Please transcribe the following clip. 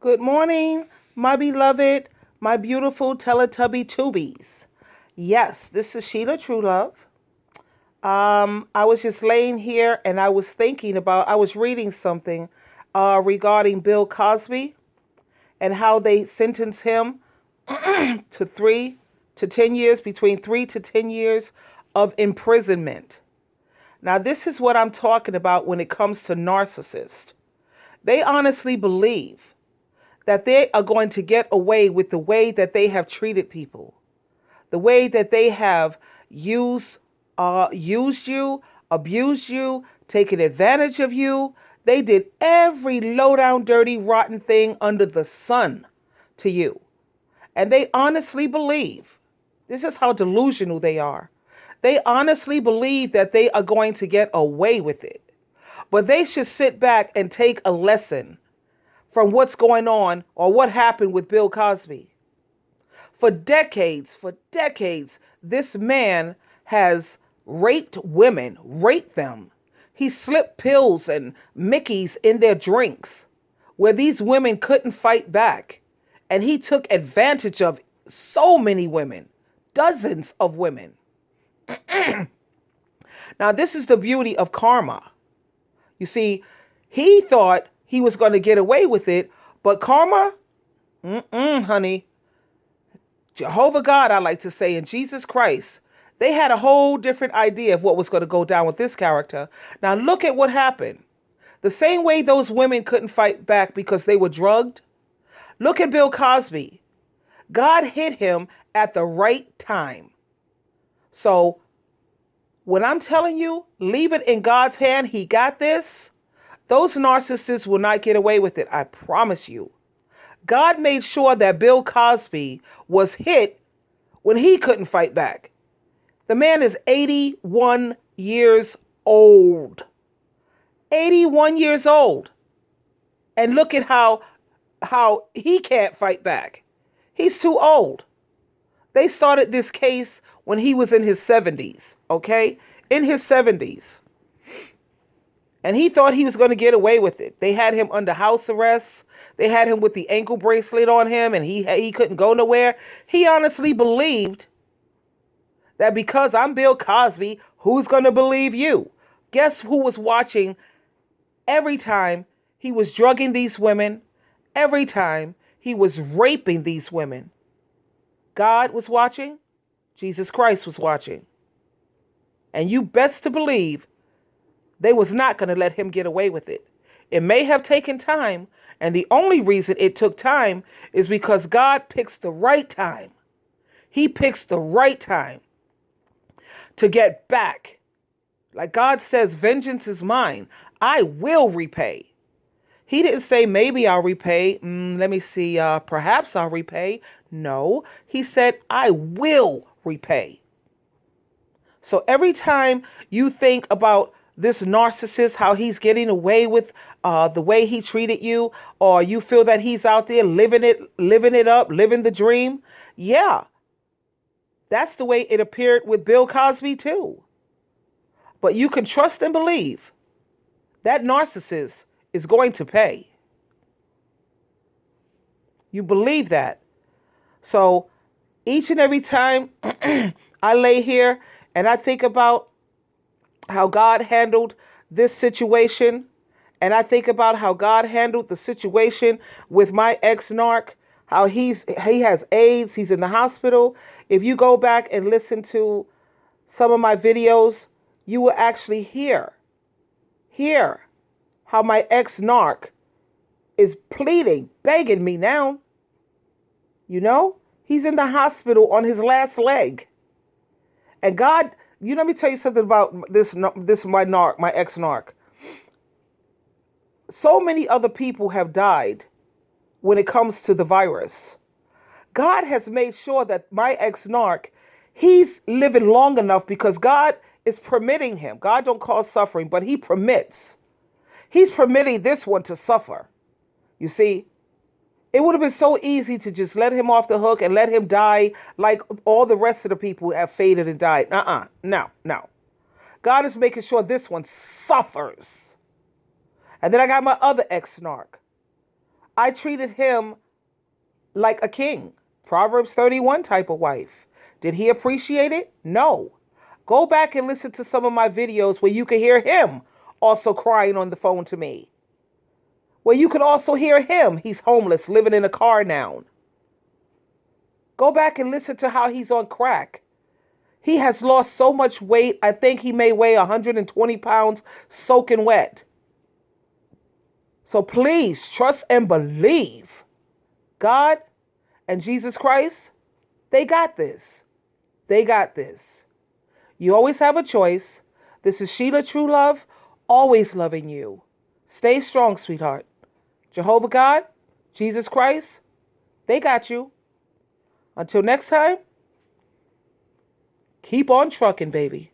Good morning, my beloved, my beautiful Teletubby Tubies. Yes, this is SheilaTruelove. I was just laying here and I was reading something regarding Bill Cosby and how they sentenced him to 10 years, between 3 to 10 years of imprisonment. Now, this is what I'm talking about when it comes to narcissists. They honestly believe that they are going to get away with the way that they have treated people, the way that they have used used you, abused you, taken advantage of you. They did every low down, dirty, rotten thing under the sun to you. And they honestly believe, this is how delusional they are. They honestly believe that they are going to get away with it. But they should sit back and take a lesson from what's going on or what happened with Bill Cosby. For decades, this man has raped them. He slipped pills and Mickeys in their drinks where these women couldn't fight back. And he took advantage of so many women, dozens of women. Now, this is the beauty of karma. You see, he thought he was going to get away with it, but karma, honey, Jehovah God, I like to say, and Jesus Christ, they had a whole different idea of what was going to go down with this character. Now, look at what happened. The same way those women couldn't fight back because they were drugged. Look at Bill Cosby. God hit him at the right time. So, when I'm telling you, leave it in God's hand, He got this. Those narcissists will not get away with it. I promise you. God made sure that Bill Cosby was hit when he couldn't fight back. The man is 81 years old. 81 years old. And look at how he can't fight back. He's too old. They started this case when he was in his 70s, okay? In his 70s. And he thought he was going to get away with it. They had him under house arrest. They had him with the ankle bracelet on him, and he couldn't go nowhere. He honestly believed that because I'm Bill Cosby, who's going to believe you? Guess who was watching every time he was drugging these women, every time he was raping these women? God was watching. Jesus Christ was watching. And you best to believe they was not going to let him get away with it. It may have taken time, and the only reason it took time is because God picks the right time. He picks the right time to get back. Like God says, vengeance is mine. I will repay. He didn't say maybe I'll repay. Let me see. Perhaps I'll repay. No, he said I will repay. So every time you think about this narcissist, how he's getting away with the way he treated you, or you feel that he's out there living it up, living the dream, yeah, that's the way it appeared with Bill Cosby too. But you can trust and believe that narcissist is going to pay. You believe that. So each and every time I lay here and I think about how God handled this situation, and I think about how God handled the situation with my ex-narc, how he has AIDS, he's in the hospital. If you go back and listen to some of my videos, you will actually hear how my ex-narc is pleading, begging me now. You know, he's in the hospital on his last leg. And God, let me tell you something about this my ex-narc. So many other people have died when it comes to the virus. God has made sure that my ex-narc, he's living long enough because God is permitting him. God don't cause suffering, but he permits. He's permitting this one to suffer. You see, it would have been so easy to just let him off the hook and let him die like all the rest of the people who have faded and died. No. God is making sure this one suffers. And then I got my other ex-narc. I treated him like a king. Proverbs 31 type of wife. Did he appreciate it? No. Go back and listen to some of my videos where you can hear him also crying on the phone to me. Where you could also hear him. He's homeless, living in a car now. Go back and listen to how he's on crack. He has lost so much weight. I think he may weigh 120 pounds soaking wet. So please trust and believe. God and Jesus Christ, they got this. They got this. You always have a choice. This is SheilaTruelove, always loving you. Stay strong, sweetheart. Jehovah God, Jesus Christ, they got you. Until next time, keep on trucking, baby.